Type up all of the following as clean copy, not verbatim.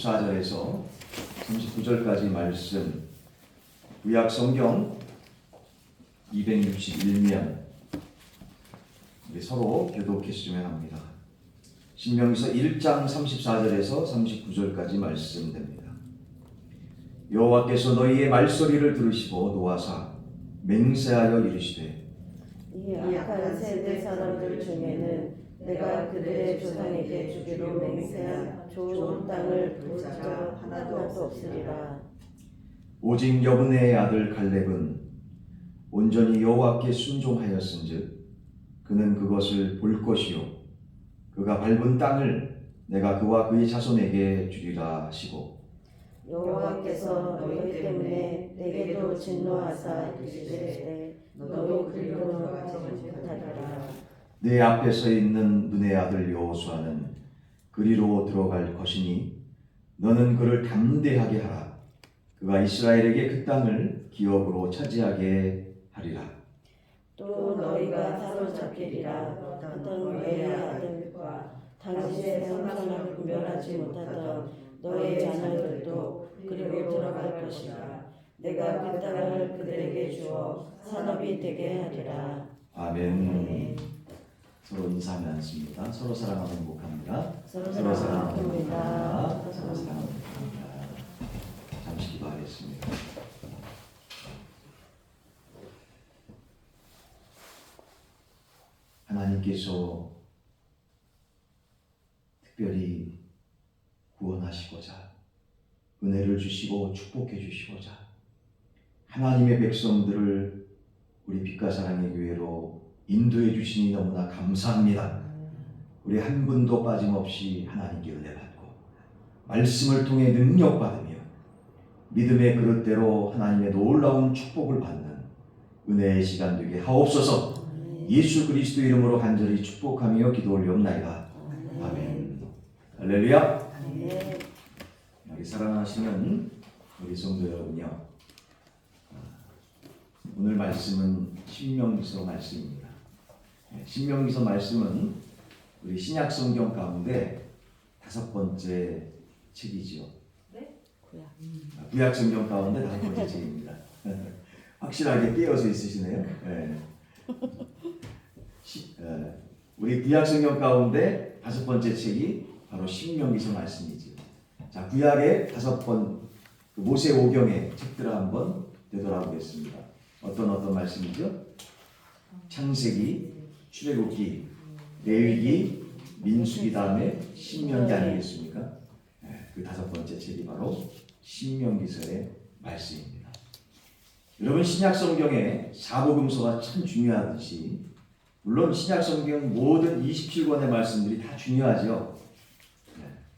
14절에서 39절까지 말씀, 구약 성경 261면 우리 서로 교독했으면 합니다. 신명기서 1장 34절에서 39절까지 말씀됩니다. 여호와께서 너희의 말소리를 들으시고 노하사 맹세하여 이르시되 이 악한 세대 사람들 중에는 내가 그들의 조상에게 주기로 맹세한 좋은 땅을 볼 자 하나도 없으리라. 오직 여분의 아들 갈렙은 온전히 여호와께 순종하였은즉 그는 그것을 볼 것이요 그가 밟은 땅을 내가 그와 그의 자손에게 주리라 하시고 여호와께서 너희 때문에 내게도 진노하사 이르시되 너도 그리로 들어가지 못하리라. 내 앞에 서 있는 눈의 아들 여호수아는 그리로 들어갈 것이니 너는 그를 담대하게 하라. 그가 이스라엘에게 그 땅을 기업으로 차지하게 하리라. 또 너희가 사로잡히리라. 어떤 너희의 아들과 당시에 성전을 구별하지 못하던 너희 자녀들도 그리로 들어갈 것이라. 내가 그 땅을 그들에게 주어 산업이 되게 하리라. 아멘. 서로 인사하면 않습니다. 서로 사랑하면 행복합니다. 서로 사랑합니다. 사랑합니다. 서로 사랑하면 행복합니다. 잠시 기도하겠습니다. 하나님께서 특별히 구원하시고자 은혜를 주시고 축복해 주시고자 하나님의 백성들을 우리 빛과 사랑의 교회로 인도해 주시니 너무나 감사합니다. 우리 한 분도 빠짐없이 하나님께 은혜 받고 말씀을 통해 능력 받으며 믿음의 그릇대로 하나님의 놀라운 축복을 받는 은혜의 시간 되게 하옵소서. 예수 그리스도 이름으로 간절히 축복하며 기도 올리옵나이다. 아멘. 할렐루야. 여기 사랑하시는 우리 성도 여러분요, 오늘 말씀은 신명기서 말씀입니다. 신명기서 말씀은 우리 신약 성경 가운데 5번째 책이지요. 네? 구약 성경 가운데 5번째 책입니다. 확실하게 깨어서 있으시네요. 네. 우리 구약 성경 가운데 5번째 책이 바로 신명기서 말씀이지요. 자, 구약의 5번 모세 오경의 책들을 한번 되돌아보겠습니다. 어떤 말씀이죠? 창세기, 출애굽기, 레위기, 민수기 다음에 신명기 아니겠습니까? 그 5번째 책이 바로 신명기서의 말씀입니다. 여러분, 신약 성경에 사복음서가 참 중요하듯이 물론 신약 성경 모든 27권의 말씀들이 다 중요하죠.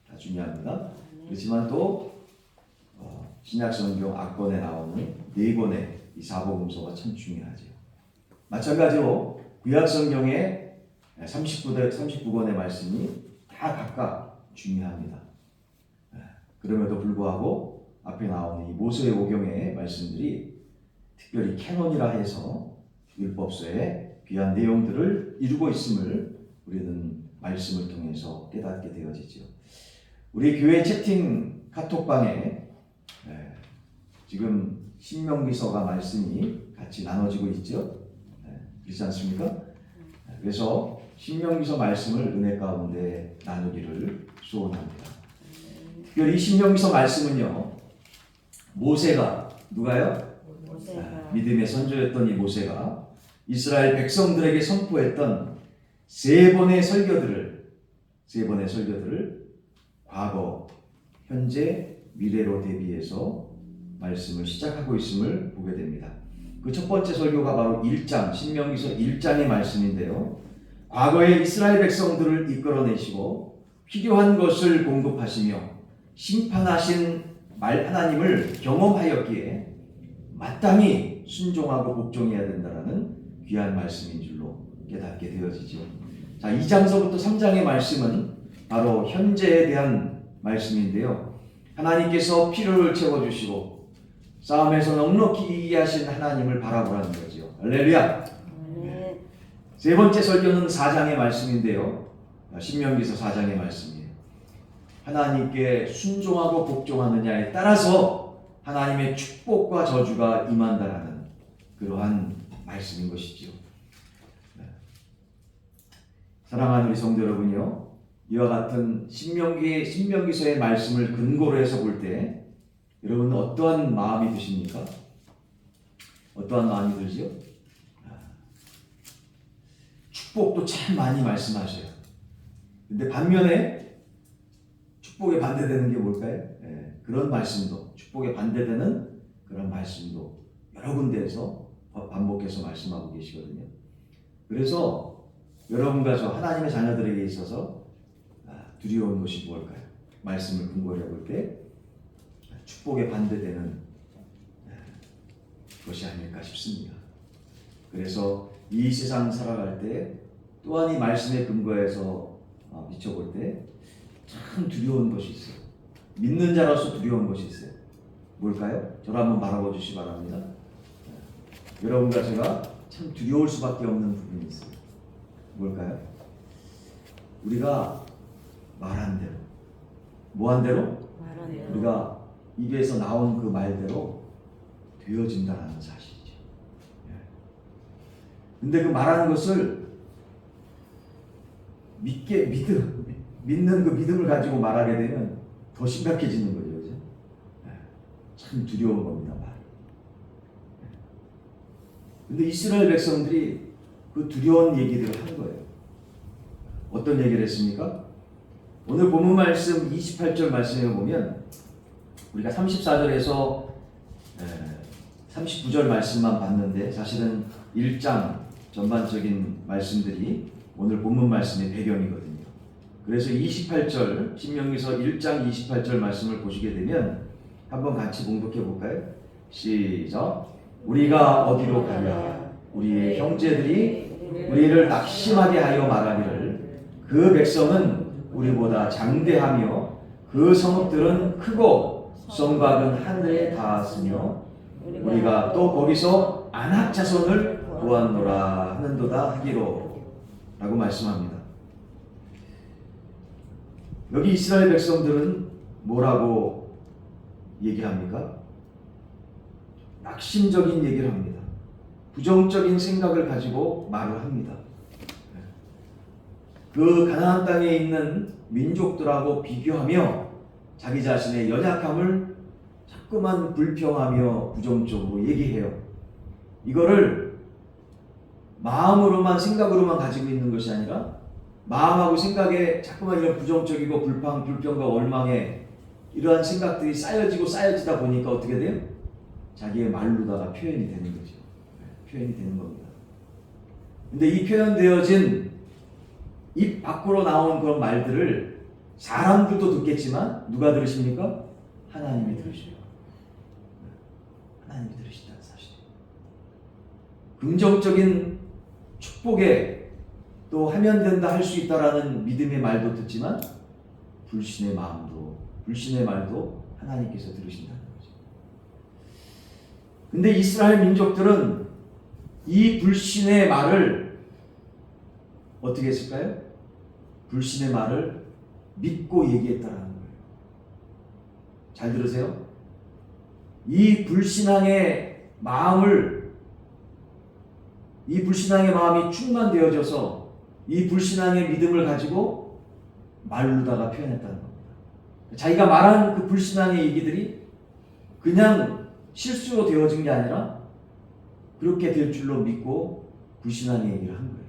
다 중요합니다. 그렇지만 또 신약 성경 악권에 나오는 4권의 이 사복음서가 참 중요하죠. 마찬가지로 구약 성경의 39권의 말씀이 다 각각 중요합니다. 그럼에도 불구하고 앞에 나오는 이 모세의 오경의 말씀들이 특별히 캐논이라 해서 율법서의 귀한 내용들을 이루고 있음을 우리는 말씀을 통해서 깨닫게 되어지죠. 우리 교회 채팅 카톡방에 지금 신명기서가 말씀이 같이 나눠지고 있죠. 그렇지 않습니까? 그래서 신명기서 말씀을 은혜 가운데 나누기를 소원합니다. 특별히 신명기서 말씀은요, 모세가 누가요? 믿음의 선조였던 이 모세가 이스라엘 백성들에게 선포했던 3번의 설교들을 과거, 현재, 미래로 대비해서 말씀을 시작하고 있음을 보게 됩니다. 그 첫 번째 설교가 바로 1장, 신명기서 1장의 말씀인데요. 과거에 이스라엘 백성들을 이끌어내시고 필요한 것을 공급하시며 심판하신 하나님을 경험하였기에 마땅히 순종하고 복종해야 된다는 귀한 말씀인 줄로 깨닫게 되어지죠. 자, 2장서부터 3장의 말씀은 바로 현재에 대한 말씀인데요. 하나님께서 필요를 채워주시고 싸움에서 넉넉히 이기게 하신 하나님을 바라보라는 거죠. 할렐루야. 세 번째 설교는 4장의 말씀인데요. 신명기서 4장의 말씀이에요. 하나님께 순종하고 복종하느냐에 따라서 하나님의 축복과 저주가 임한다라는 그러한 말씀인 것이지요. 사랑하는 우리 성도 여러분요, 이와 같은 신명기서의 말씀을 근거로 해서 볼 때 여러분은 어떠한 마음이 드십니까? 어떠한 마음이 들지요? 축복도 참 많이 말씀하셔요. 근데 반면에 축복에 반대되는 게 뭘까요? 그런 말씀도, 축복에 반대되는 그런 말씀도 여러 군데에서 반복해서 말씀하고 계시거든요. 그래서 여러분과 저 하나님의 자녀들에게 있어서 두려운 것이 무엇일까요? 말씀을 근거로 해볼 때 축복에 반대되는 것이 아닐까 싶습니다. 그래서 이 세상 살아갈 때 또한 이 말씀의 근거에서 비춰볼 때 참 두려운 것이 있어요. 믿는 자로서 두려운 것이 있어요. 뭘까요? 저를 한번 바라봐 주시기 바랍니다. 여러분과 제가 참 두려울 수밖에 없는 부분이 있어요. 뭘까요? 우리가 말한 대로, 뭐한 대로? 우리가 입에서 나온 그 말대로 되어진다는 사실이죠. 근데 그 말하는 것을 믿는 그 믿음을 가지고 말하게 되면 더 심각해지는 거죠. 그죠? 참 두려운 겁니다, 말. 근데 이스라엘 백성들이 그 두려운 얘기들을 한 거예요. 어떤 얘기를 했습니까? 오늘 본문 말씀 28절 말씀에 보면 우리가 34절에서 39절 말씀만 봤는데 사실은 1장 전반적인 말씀들이 오늘 본문 말씀의 배경이거든요. 그래서 28절, 신명기서 1장 28절 말씀을 보시게 되면 한번 같이 봉독해 볼까요? 시작. 우리가 어디로 가랴? 우리의 형제들이 우리를 낙심하게 하여 말하기를 그 백성은 우리보다 장대하며 그 성읍들은 크고 성곽은 하늘에 닿았으며 우리가 또 거기서 아낙 자손을 보았노라 하는도다 하기로 라고 말씀합니다. 여기 이스라엘 백성들은 뭐라고 얘기합니까? 낙심적인 얘기를 합니다. 부정적인 생각을 가지고 말을 합니다. 그 가나안 땅에 있는 민족들하고 비교하며 자기 자신의 연약함을 자꾸만 불평하며 부정적으로 얘기해요. 이거를 마음으로만 생각으로만 가지고 있는 것이 아니라 마음하고 생각에 자꾸만 이런 부정적이고 불평과 원망에 이러한 생각들이 쌓여지다 보니까 어떻게 돼요? 자기의 말로다가 표현이 되는 거죠. 표현이 되는 겁니다. 근데 이 표현되어진 입 밖으로 나온 그런 말들을 사람들도 듣겠지만 누가 들으십니까? 하나님이 들으셔요. 하나님이 들으신다는 사실이에요. 긍정적인 축복에 또 하면 된다, 할 수 있다라는 믿음의 말도 듣지만 불신의 말도 하나님께서 들으신다는 거죠. 근데 이스라엘 민족들은 이 불신의 말을 어떻게 했을까요? 불신의 말을 믿고 얘기했다라는 거예요. 잘 들으세요. 이 불신앙의 마음이 충만되어져서 이 불신앙의 믿음을 가지고 말로다가 표현했다는 겁니다. 자기가 말한 그 불신앙의 얘기들이 그냥 실수로 되어진 게 아니라 그렇게 될 줄로 믿고 불신앙의 얘기를 한 거예요.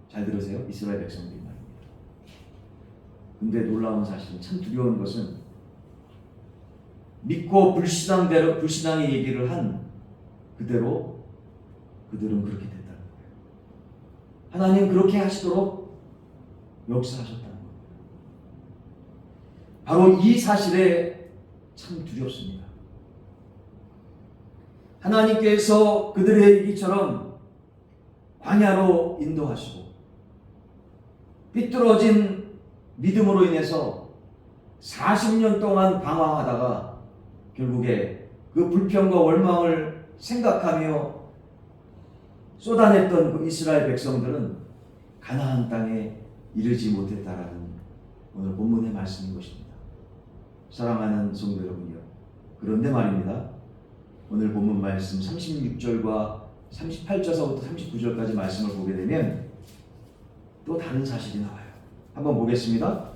잘 들으세요. 이스라엘 백성들이 말입니다. 근데 놀라운 사실은, 참 두려운 것은 믿고 불신앙의 얘기를 한 그대로 그들은 그렇게 됐다는 거예요. 하나님 그렇게 하시도록 역사하셨다는 거예요. 바로 이 사실에 참 두렵습니다. 하나님께서 그들의 얘기처럼 광야로 인도하시고 삐뚤어진 믿음으로 인해서 40년 동안 방황하다가 결국에 그 불평과 원망을 생각하며 쏟아냈던 그 이스라엘 백성들은 가나안 땅에 이르지 못했다라는 오늘 본문의 말씀인 것입니다. 사랑하는 성도 여러분이요. 그런데 말입니다. 오늘 본문 말씀 36절과 38절서부터 39절까지 말씀을 보게 되면 또 다른 사실이 나와요. 한번 보겠습니다.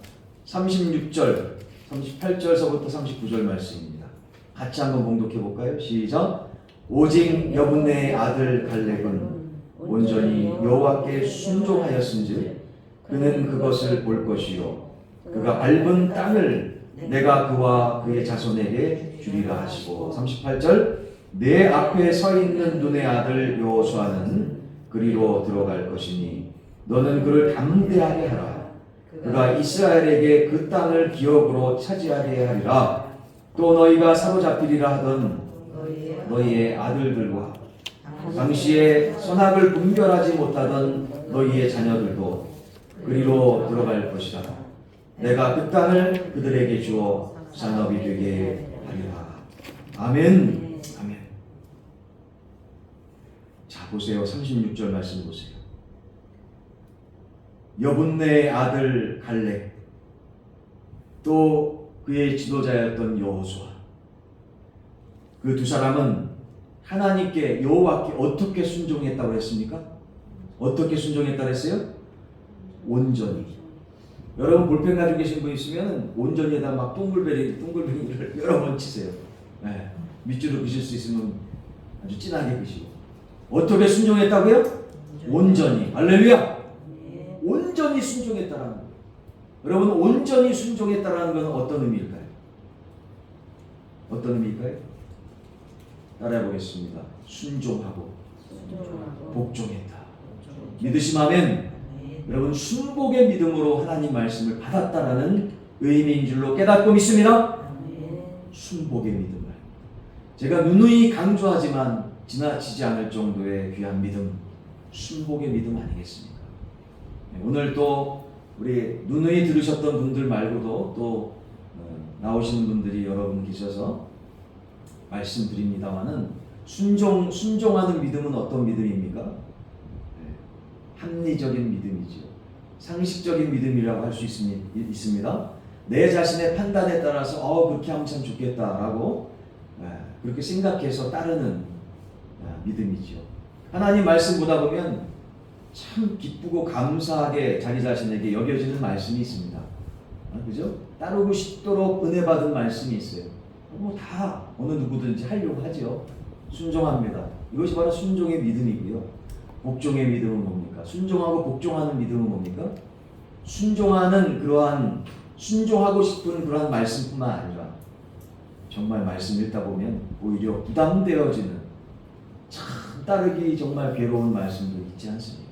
36절, 38절서부터 39절 말씀입니다. 같이 한번 봉독해 볼까요? 시작. 오직 여분네의 아들 갈렙은 온전히 여호와께 순종하였은즉 그는 그것을 볼 것이요 그가 밟은 땅을 내가 그와 그의 자손에게 주리라 하시고 38절 내 앞에 서 있는 눈의 아들 여호수아는 그리로 들어갈 것이니 너는 그를 담대하게 하라. 그가 이스라엘에게 그 땅을 기업으로 차지하게 하리라. 또 너희가 사로잡히리라 하던 너희의 아들들과 당시에 선악을 분별하지 못하던 너희의 자녀들도 그리로 들어갈 것이라. 내가 그 땅을 그들에게 주어 산업이 되게 하리라. 아멘. 아멘. 자, 보세요. 36절 말씀 보세요. 여분네의 아들 갈렙, 또 그의 지도자였던 여호수아, 그 두 사람은 하나님께 여호와께 어떻게 순종했다고 했습니까? 어떻게 순종했다고 했어요? 온전히. 여러분 볼펜 가지고 계신 분 있으면 온전히에다 막 동글뱅이를 여러 번 치세요. 네. 밑줄을 그실 수 있으면 아주 진하게 그시고. 어떻게 순종했다고요? 온전히. 할렐루야. 온전히 순종했다라는 거. 여러분 온전히 순종했다라는 것은 어떤 의미일까요? 어떤 의미일까요? 따라해 보겠습니다. 순종하고 복종했다. 믿으시면 여러분 순복의 믿음으로 하나님 말씀을 받았다라는 의미인 줄로 깨닫고 믿습니다. 순복의 믿음을 제가 누누이 강조하지만 지나치지 않을 정도의 귀한 믿음, 순복의 믿음 아니겠습니까? 오늘 또 우리 누누이 들으셨던 분들 말고도 또 나오시는 분들이 여러분 계셔서 말씀드립니다마는 순종하는 믿음은 어떤 믿음입니까? 합리적인 믿음이죠. 상식적인 믿음이라고 할 수 있습니다. 내 자신의 판단에 따라서 그렇게 하면 참 좋겠다라고 그렇게 생각해서 따르는 믿음이죠. 하나님 말씀 보다 보면 참 기쁘고 감사하게 자기 자신에게 여겨지는 말씀이 있습니다. 그죠? 따르고 싶도록 은혜 받은 말씀이 있어요. 다 어느 누구든지 하려고 하죠. 순종합니다. 이것이 바로 순종의 믿음이고요. 복종의 믿음은 뭡니까? 순종하고 복종하는 믿음은 뭡니까? 순종하고 싶은 그러한 말씀뿐만 아니라 정말 말씀 읽다 보면 오히려 부담되어지는 참 따르기 정말 괴로운 말씀도 있지 않습니까?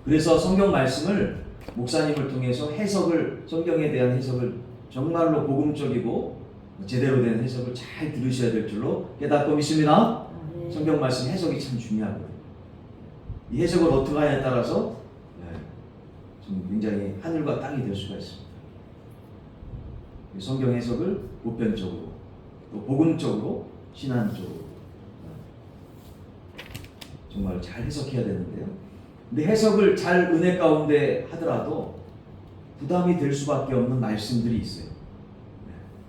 그래서 성경 말씀을 목사님을 통해서 성경에 대한 해석을 정말로 복음적이고 제대로 된 해석을 잘 들으셔야 될 줄로 깨닫고 믿습니다. 성경 말씀 해석이 참 중요하거든요. 이 해석을 어떻게 하냐에 따라서 좀 굉장히 하늘과 땅이 될 수가 있습니다. 성경 해석을 보편적으로 또 복음적으로 신앙적으로 정말 잘 해석해야 되는데요. 근데 해석을 잘 은혜 가운데 하더라도 부담이 될 수밖에 없는 말씀들이 있어요.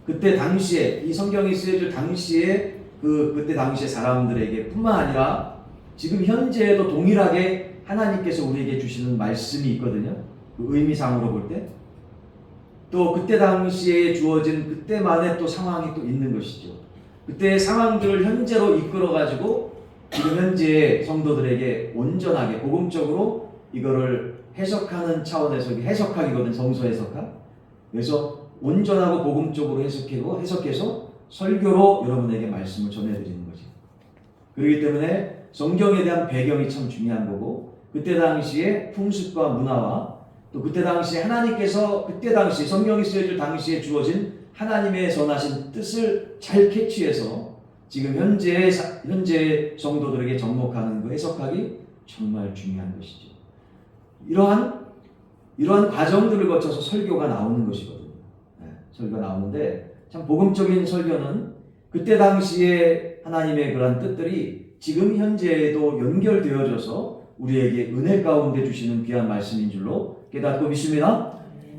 그때 당시에 이 성경이 쓰여질 당시에 그때 당시에 사람들에게 뿐만 아니라 지금 현재에도 동일하게 하나님께서 우리에게 주시는 말씀이 있거든요. 그 의미상으로 볼 때. 또 그때 당시에 주어진 그때만의 또 상황이 또 있는 것이죠. 그때의 상황들을 현재로 이끌어가지고 지금 현재 성도들에게 온전하게 복음적으로 이거를 해석하는 차원에서 해석하기거든. 성서 해석학. 그래서 온전하고 복음적으로 해석해서 설교로 여러분에게 말씀을 전해드리는 거죠. 그렇기 때문에 성경에 대한 배경이 참 중요한 거고 그때 당시의 풍습과 문화와 또 그때 당시에 하나님께서 그때 당시 성경이 쓰여질 당시에 주어진 하나님의 선하신 뜻을 잘 캐치해서 지금 현재 성도들에게 접목하는 그 해석하기 정말 중요한 것이죠. 이러한 과정들을 거쳐서 설교가 나오는 것이거든요. 설교가 나오는데 참 복음적인 설교는 그때 당시에 하나님의 그러한 뜻들이 지금 현재에도 연결되어져서 우리에게 은혜 가운데 주시는 귀한 말씀인 줄로 깨닫고 믿습니다.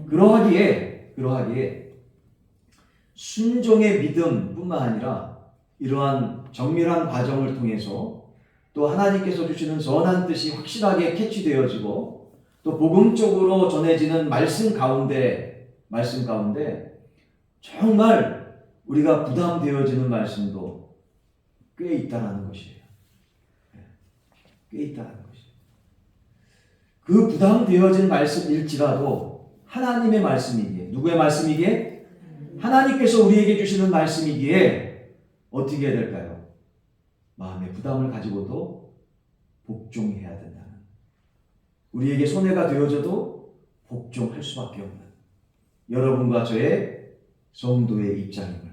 그러하기에 순종의 믿음뿐만 아니라 이러한 정밀한 과정을 통해서 또 하나님께서 주시는 선한 뜻이 확실하게 캐치되어지고 또 복음적으로 전해지는 말씀 가운데 정말 우리가 부담되어지는 말씀도 꽤 있다는 것이에요. 꽤 있다는 것이에요. 그 부담되어진 말씀일지라도 하나님의 말씀이기에, 누구의 말씀이기에? 하나님께서 우리에게 주시는 말씀이기에 어떻게 해야 될까요? 마음의 부담을 가지고도 복종해야 된다는, 우리에게 손해가 되어져도 복종할 수밖에 없는 여러분과 저의 성도의 입장임을,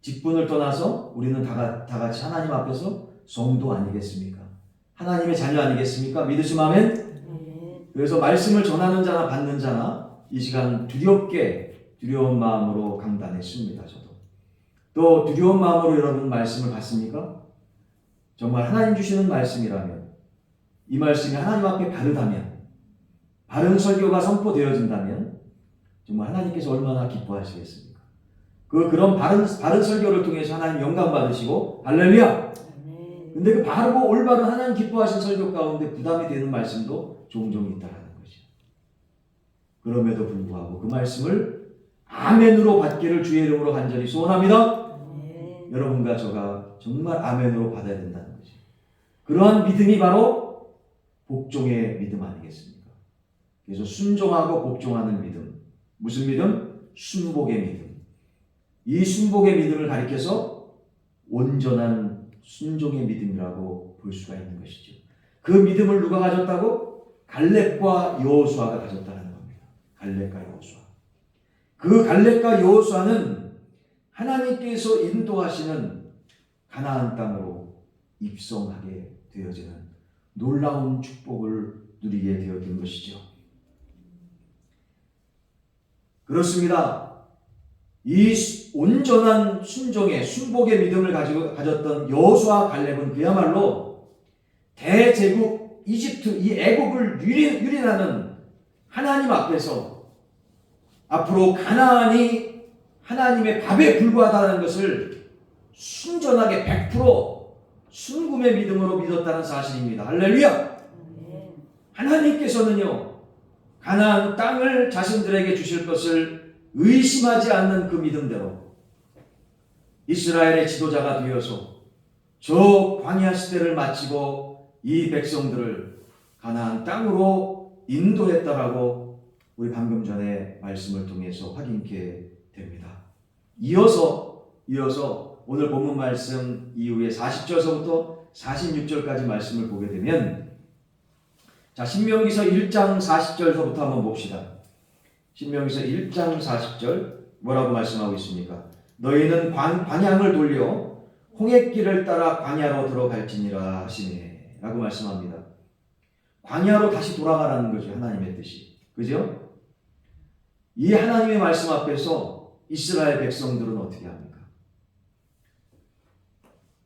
직분을 떠나서 우리는 다 같이 하나님 앞에서 성도 아니겠습니까? 하나님의 자녀 아니겠습니까? 믿으시면 아멘? 그래서 말씀을 전하는 자나 받는 자나 이 시간 두려운 마음으로 강단했습니다. 저도. 또 두려운 마음으로 여러분 말씀을 받습니까? 정말 하나님 주시는 말씀이라면, 이 말씀이 하나님 앞에 바르다면, 바른 설교가 선포되어진다면 정말 하나님께서 얼마나 기뻐하시겠습니까? 그런 바른 설교를 통해서 하나님 영광 받으시고, 할렐루야! 근데 그 바르고 올바른 하나님 기뻐하신 설교 가운데 부담이 되는 말씀도 종종 있다는 것이죠. 그럼에도 불구하고 그 말씀을 아멘으로 받기를 주의 이름으로 간절히 소원합니다. 여러분과 저가 정말 아멘으로 받아야 된다는 거죠. 그러한 믿음이 바로 복종의 믿음 아니겠습니까? 그래서 순종하고 복종하는 믿음. 무슨 믿음? 순복의 믿음. 이 순복의 믿음을 가리켜서 온전한 순종의 믿음이라고 볼 수가 있는 것이죠. 그 믿음을 누가 가졌다고? 갈렙과 여호수아가 가졌다는 겁니다. 갈렙과 여호수아. 그 갈렙과 여호수아는 하나님께서 인도하시는 가나안 땅으로 입성하게 되어지는 놀라운 축복을 누리게 되어진 것이죠. 그렇습니다. 이 온전한 순종의 순복의 믿음을 가졌던 여호수아 갈렙은 그야말로 대제국 이집트, 이 애국을 유린하는 하나님 앞에서 앞으로 가나안이 하나님의 밥에 불과하다는 것을 순전하게 100% 순금의 믿음으로 믿었다는 사실입니다. 할렐루야! 하나님께서는요, 가나안 땅을 자신들에게 주실 것을 의심하지 않는 그 믿음대로 이스라엘의 지도자가 되어서 저 광야 시대를 마치고 이 백성들을 가나안 땅으로 인도했다라고 우리 방금 전에 말씀을 통해서 확인케 됩니다. 이어서 오늘 본문 말씀 이후에 40절서부터 46절까지 말씀을 보게 되면, 자, 신명기서 1장 40절서부터 한번 봅시다. 신명기서 1장 40절 뭐라고 말씀하고 있습니까? 너희는 방향을 돌려 홍해길을 따라 광야로 들어갈지니라 하시네 라고 말씀합니다. 광야로 다시 돌아가라는 거죠. 하나님의 뜻이. 그죠? 이 하나님의 말씀 앞에서 이스라엘 백성들은 어떻게 합니까?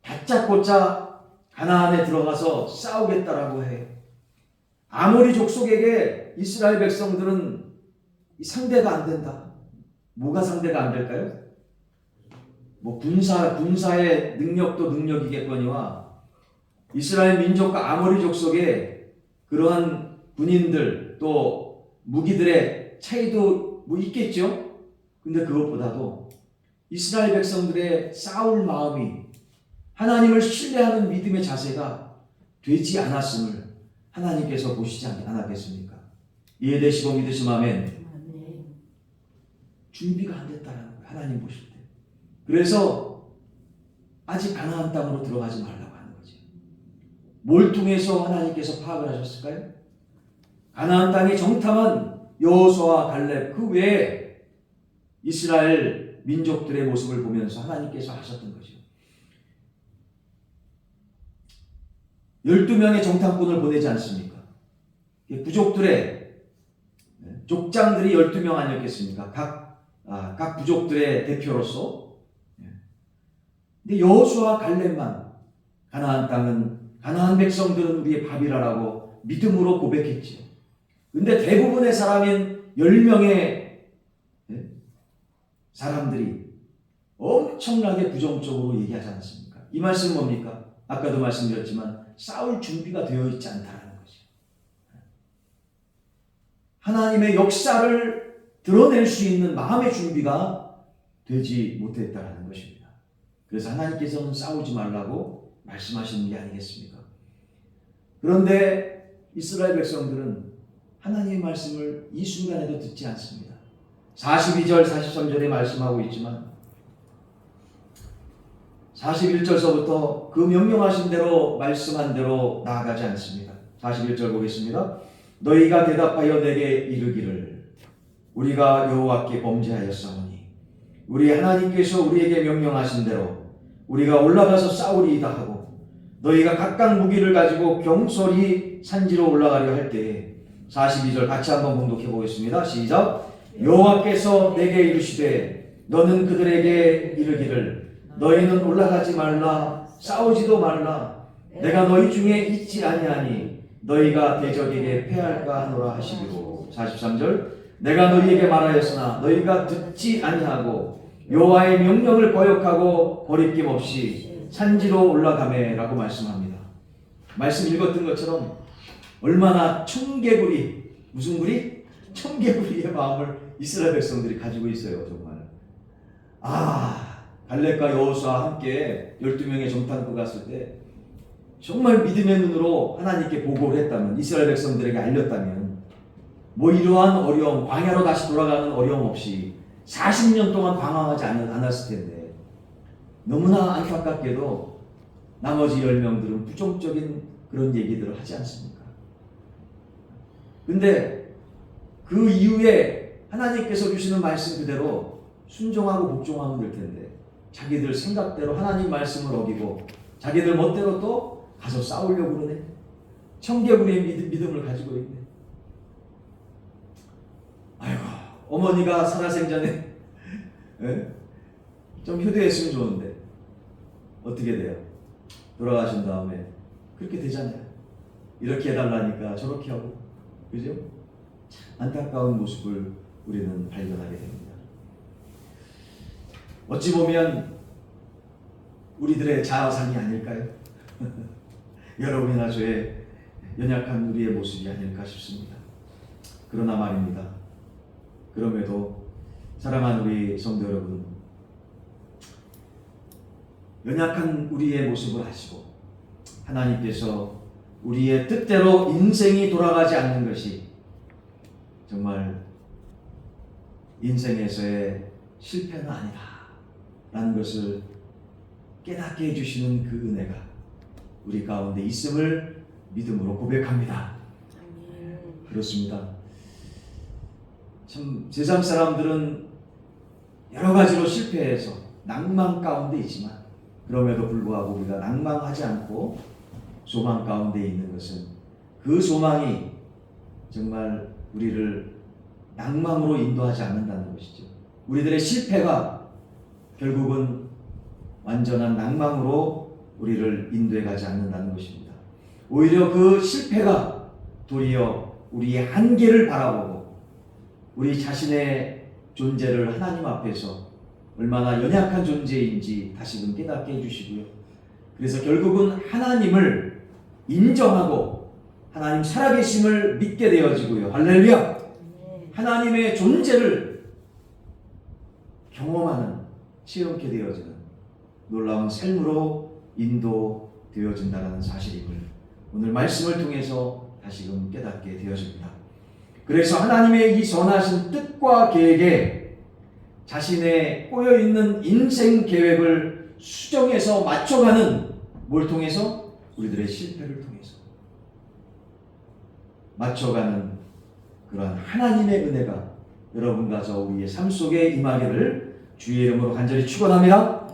다짜고짜 가나안에 들어가서 싸우겠다라고 해. 아모리 족속에게 이스라엘 백성들은 상대가 안 된다. 뭐가 상대가 안 될까요? 뭐 군사의 능력도 능력이겠거니와 이스라엘 민족과 아모리 족속의 그러한 군인들 또 무기들의 차이도 뭐 있겠죠. 근데 그것보다도 이스라엘 백성들의 싸울 마음이 하나님을 신뢰하는 믿음의 자세가 되지 않았음을 하나님께서 보시지 않았겠습니까? 이해되시고 믿으시면 아멘. 준비가 안 됐다는 거예요. 하나님 보실 때. 그래서 아직 가나안 땅으로 들어가지 말라고 하는 거지. 뭘 통해서 하나님께서 파악을 하셨을까요? 가나안 땅에 정탐한 여호수아와 갈렙 그 외에 이스라엘 민족들의 모습을 보면서 하나님께서 하셨던 거죠. 12명의 정탐꾼을 보내지 않습니까? 부족들의 족장들이 12명 아니었겠습니까? 각 부족들의 대표로서. 근데 여호수아와 갈렙만 가나안 땅은, 가나안 백성들은 우리의 밥이라라고 믿음으로 고백했지요. 근데 대부분의 사람인 10명의 사람들이 엄청나게 부정적으로 얘기하지 않습니까? 이 말씀은 뭡니까? 아까도 말씀드렸지만 싸울 준비가 되어 있지 않다라는 거죠. 하나님의 역사를 드러낼 수 있는 마음의 준비가 되지 못했다라는 것입니다. 그래서 하나님께서는 싸우지 말라고 말씀하시는 게 아니겠습니까? 그런데 이스라엘 백성들은 하나님의 말씀을 이 순간에도 듣지 않습니다. 42절, 43절에 말씀하고 있지만 41절서부터 그 명령하신 대로 말씀한 대로 나아가지 않습니다. 41절 보겠습니다. 너희가 대답하여 내게 이르기를 우리가 여호와께 범죄하였사오니 우리 하나님께서 우리에게 명령하신 대로 우리가 올라가서 싸우리이다 하고 너희가 각각 무기를 가지고 경솔히 산지로 올라가려 할 때에 42절 같이 한번 봉독해 보겠습니다. 시작. 여호와께서 내게 이르시되 너는 그들에게 이르기를 너희는 올라가지 말라 싸우지도 말라 내가 너희 중에 있지 아니하니 너희가 대적에게 패할까 하노라 하시기로. 43절 내가 너희에게 말하였으나 너희가 듣지 아니하고 여호와의 명령을 거역하고 거리낌 없이 산지로 올라가매라고 말씀합니다. 말씀 읽었던 것처럼 얼마나 청개구리 무슨 구리? 청개구리의 마음을 이스라엘 백성들이 가지고 있어요. 정말 갈렙과 여호수아와 함께 12명의 정탐꾼 갔을 때 정말 믿음의 눈으로 하나님께 보고를 했다면 이스라엘 백성들에게 알렸다면 뭐 이러한 어려움 광야로 다시 돌아가는 어려움 없이 40년 동안 방황하지 않았을 텐데 너무나 안타깝게도 나머지 10명들은 부정적인 그런 얘기들을 하지 않습니까? 근데 그 이후에 하나님께서 주시는 말씀 그대로 순종하고 복종하면 될 텐데 자기들 생각대로 하나님 말씀을 어기고 자기들 멋대로 또 가서 싸우려고 그러네. 청개구리의 믿음을 가지고 있네. 아이고 어머니가 살아생전에 좀 효도했으면 좋은데 어떻게 돼요? 돌아가신 다음에 그렇게 되잖아요. 이렇게 해달라니까 저렇게 하고 그죠? 안타까운 모습을 우리는 발견하게 됩니다. 어찌 보면 우리들의 자아상이 아닐까요? 여러분이나 저의 연약한 우리의 모습이 아닐까 싶습니다. 그러나 말입니다. 그럼에도 사랑하는 우리 성도 여러분, 연약한 우리의 모습을 아시고 하나님께서 우리의 뜻대로 인생이 돌아가지 않는 것이 정말 인생에서의 실패는 아니다 라는 것을 깨닫게 해주시는 그 은혜가 우리 가운데 있음을 믿음으로 고백합니다. 그렇습니다. 참 세상 사람들은 여러 가지로 실패해서 낭만 가운데 있지만 그럼에도 불구하고 우리가 낭망하지 않고 소망 가운데 있는 것은 그 소망이 정말 우리를 낭망으로 인도하지 않는다는 것이죠. 우리들의 실패가 결국은 완전한 낭망으로 우리를 인도해 가지 않는다는 것입니다. 오히려 그 실패가 도리어 우리의 한계를 바라보고 우리 자신의 존재를 하나님 앞에서 얼마나 연약한 존재인지 다시금 깨닫게 해주시고요. 그래서 결국은 하나님을 인정하고 하나님 살아계심을 믿게 되어지고요. 할렐루야! 하나님의 존재를 경험하는, 체험케 되어지는 놀라운 삶으로 인도되어진다는 사실임을 오늘 말씀을 통해서 다시금 깨닫게 되어집니다. 그래서 하나님의 이 선하신 뜻과 계획에 자신의 꼬여있는 인생 계획을 수정해서 맞춰가는 뭘 통해서? 우리들의 실패를 통해서 맞춰가는 그러한 하나님의 은혜가 여러분과 저 우리의 삶 속에 임하기를 주의 이름으로 간절히 축원합니다.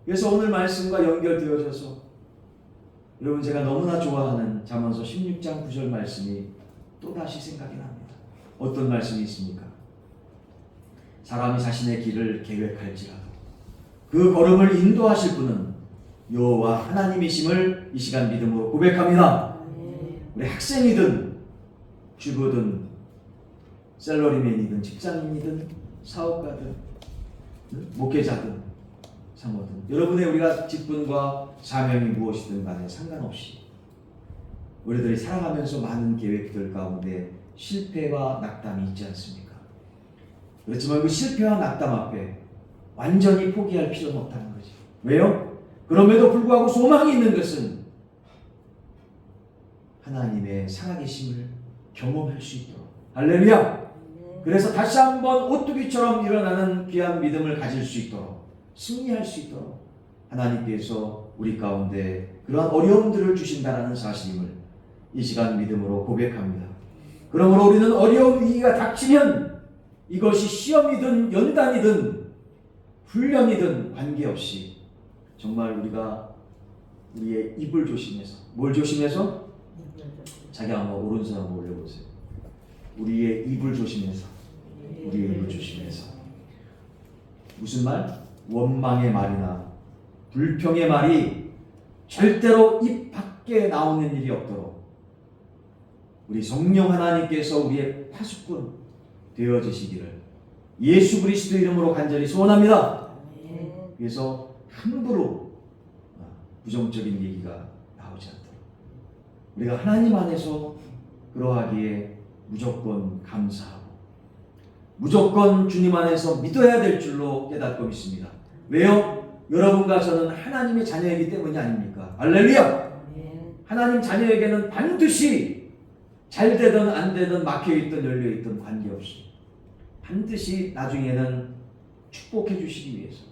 그래서 오늘 말씀과 연결되어져서 여러분 제가 너무나 좋아하는 잠언서 16장 9절 말씀이 또다시 생각이 납니다. 어떤 말씀이 있습니까? 사람이 자신의 길을 계획할지라도 그 걸음을 인도하실 분은 여호와 하나님이심을 이 시간 믿음으로 고백합니다. 우리 학생이든 주부든 셀러리맨이든 직장인이든 사업가든 목회자든 사모든 여러분의 우리가 직분과 사명이 무엇이든 간에 상관없이 우리들이 살아가면서 많은 계획들 가운데 실패와 낙담이 있지 않습니까? 그렇지만 그 실패와 낙담 앞에 완전히 포기할 필요는 없다는 거지. 왜요? 그럼에도 불구하고 소망이 있는 것은 하나님의 살아계심을 경험할 수 있도록. 할렐루야! 그래서 다시 한번 오뚜기처럼 일어나는 귀한 믿음을 가질 수 있도록, 승리할 수 있도록 하나님께서 우리 가운데 그러한 어려움들을 주신다는 사실임을 이 시간 믿음으로 고백합니다. 그러므로 우리는 어려운 위기가 닥치면 이것이 시험이든 연단이든 훈련이든 관계없이 정말 우리가 우리의 입을 조심해서, 뭘 조심해서? 자기 한번 오른손 한번 올려보세요. 우리의 입을 조심해서, 우리의 입을 조심해서. 무슨 말? 원망의 말이나 불평의 말이 절대로 입 밖에 나오는 일이 없도록 우리 성령 하나님께서 우리의 파수꾼 되어지시기를 예수 그리스도 이름으로 간절히 소원합니다. 그래서 함부로 부정적인 얘기가 나오지 않도록 우리가 하나님 안에서 그러하기에 무조건 감사하고 무조건 주님 안에서 믿어야 될 줄로 깨닫고 있습니다. 왜요? 여러분과 저는 하나님의 자녀이기 때문이 아닙니까? 할렐루야! 하나님 자녀에게는 반드시 잘 되든 안 되든 막혀있든 열려있든 관계없이 반드시 나중에는 축복해 주시기 위해서,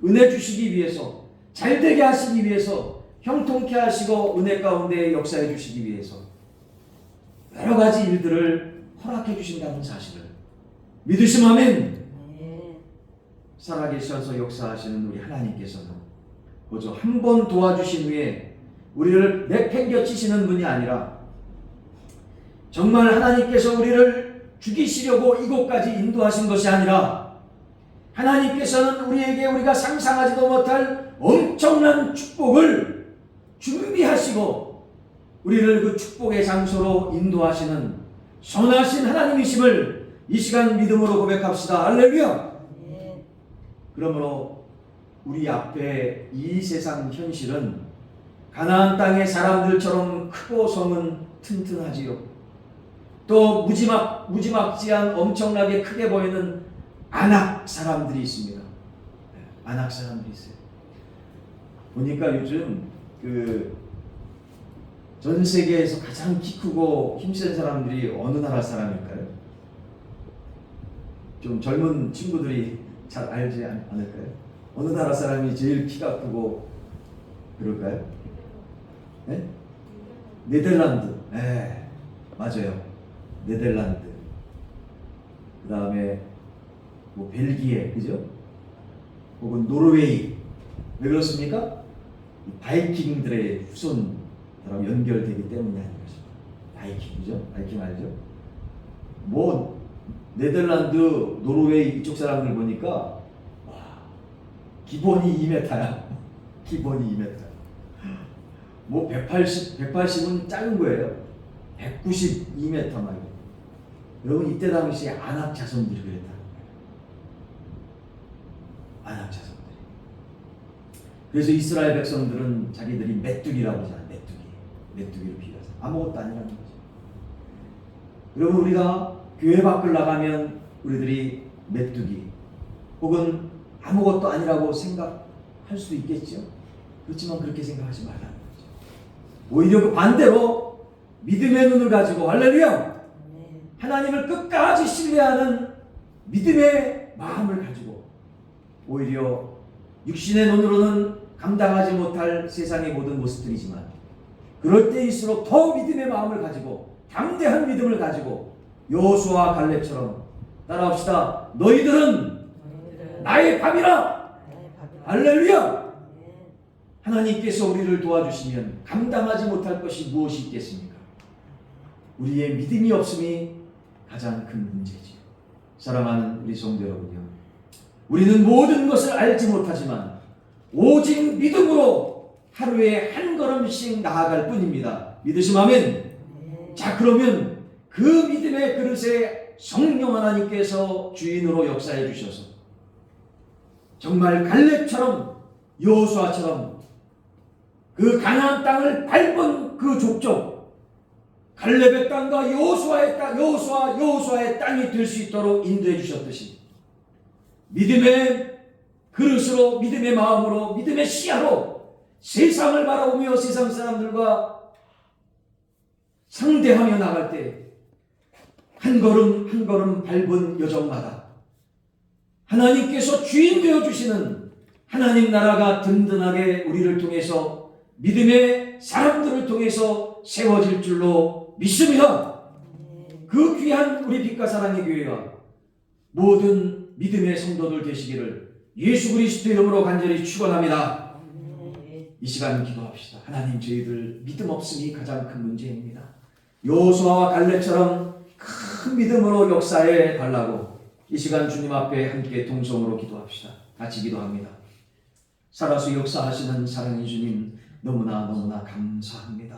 은혜 주시기 위해서, 잘 되게 하시기 위해서, 형통케 하시고 은혜 가운데 역사해 주시기 위해서 여러 가지 일들을 허락해 주신다는 사실을 믿으시면 아멘. 살아계셔서 역사하시는 우리 하나님께서는 그저 한 번 도와주신 후에 우리를 내팽겨치시는 분이 아니라 정말 하나님께서 우리를 죽이시려고 이곳까지 인도하신 것이 아니라 하나님께서는 우리에게 우리가 상상하지도 못할 엄청난 축복을 준비하시고 우리를 그 축복의 장소로 인도하시는 선하신 하나님이심을 이 시간 믿음으로 고백합시다. 할렐루야! 그러므로 우리 앞에 이 세상 현실은 가나안 땅의 사람들처럼 크고 성은 튼튼하지요. 또 무지막지한 엄청나게 크게 보이는 안악 사람들이 있습니다. 안악 사람들이 있어요. 보니까 요즘 전 세계에서 가장 키 크고 힘센 사람들이 어느 나라 사람일까요? 좀 젊은 친구들이 잘 알지 않을까요? 어느 나라 사람이 제일 키가 크고 그럴까요? 네? 네덜란드. 네, 맞아요. 네덜란드. 그 다음에 뭐 벨기에, 그죠? 혹은 노르웨이. 왜 그렇습니까? 바이킹들의 후손처럼 연결되기 때문이 아닌 것입니다. 바이킹, 그죠? 바이킹 알죠? 뭐 네덜란드, 노르웨이 이쪽 사람들 보니까 와, 기본이 2m야. 기본이 2m. 뭐 180은 작은 거예요. 192m 말이에요. 여러분 이때 당시에 안악 자손들이 그랬다는 거예요. 안악 자손들이. 그래서 이스라엘 백성들은 자기들이 메뚜기라고 하잖아요. 메뚜기로 비교해서 아무것도 아니라는 거죠. 여러분 우리가 교회 밖을 나가면 우리들이 메뚜기 혹은 아무것도 아니라고 생각할 수도 있겠죠. 그렇지만 그렇게 생각하지 말라는 거죠. 오히려 그 반대로 믿음의 눈을 가지고 할렐루야! 하나님을 끝까지 신뢰하는 믿음의 마음을 가지고 오히려 육신의 눈으로는 감당하지 못할 세상의 모든 모습들이지만 그럴 때일수록 더 믿음의 마음을 가지고 담대한 믿음을 가지고 여호수아와 갈렙처럼 따라합시다. 너희들은 나의 밥이라. 할렐루야. 하나님께서 우리를 도와주시면 감당하지 못할 것이 무엇이 있겠습니까? 우리의 믿음이 없음이 가장 큰 문제지요. 사랑하는 우리 성도 여러분요, 우리는 모든 것을 알지 못하지만 오직 믿음으로 하루에 한 걸음씩 나아갈 뿐입니다. 믿으시면 아멘. 자, 그러면 그 믿음의 그릇에 성령 하나님께서 주인으로 역사해 주셔서 정말 갈렙처럼 여호수아처럼 그 가나안 땅을 밟은 그 족족, 갈렙의 땅과 여호수아의 땅이 될 수 있도록 인도해 주셨듯이 믿음의 그릇으로, 믿음의 마음으로, 믿음의 시야로 세상을 바라보며 세상 사람들과 상대하며 나갈 때 한 걸음 한 걸음 밟은 여정마다 하나님께서 주인 되어 주시는 하나님 나라가 든든하게 우리를 통해서 믿음의 사람들을 통해서 세워질 줄로 믿습니다. 그 귀한 우리 빛과 사랑의 교회와 모든 믿음의 성도들 되시기를 예수 그리스도 이름으로 간절히 축원합니다. 이 시간 기도합시다. 하나님, 저희들 믿음 없음이 가장 큰 문제입니다. 여호수아와 갈렙처럼 큰 믿음으로 역사해 달라고 이 시간 주님 앞에 함께 동성으로 기도합시다. 같이 기도합니다. 살아서 역사하시는 사랑의 주님, 너무나 감사합니다.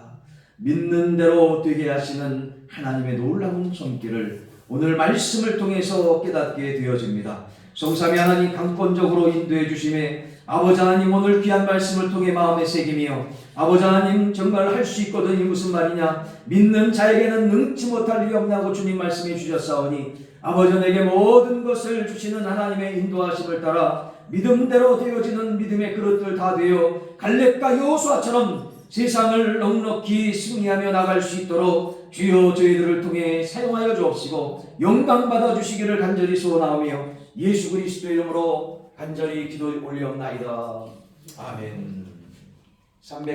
믿는 대로 되게 하시는 하나님의 놀라운 손길을 오늘 말씀을 통해서 깨닫게 되어집니다. 성삼위 하나님 강권적으로 인도해 주심에 아버지 하나님, 오늘 귀한 말씀을 통해 마음에 새기며 아버지 하나님, 정말 할 수 있거든 이 무슨 말이냐, 믿는 자에게는 능치 못할 일이 없나고 주님 말씀해 주셨사오니 아버지, 내게 모든 것을 주시는 하나님의 인도하심을 따라 믿음대로 되어지는 믿음의 그릇들 다 되어 갈렙과 여호수아처럼 세상을 넉넉히 승리하며 나갈 수 있도록 주여 저희들을 통해 사용하여 주옵시고 영광 받아 주시기를 간절히 소원하오며 예수 그리스도 이름으로 간절히 기도 올리옵나이다. 아멘.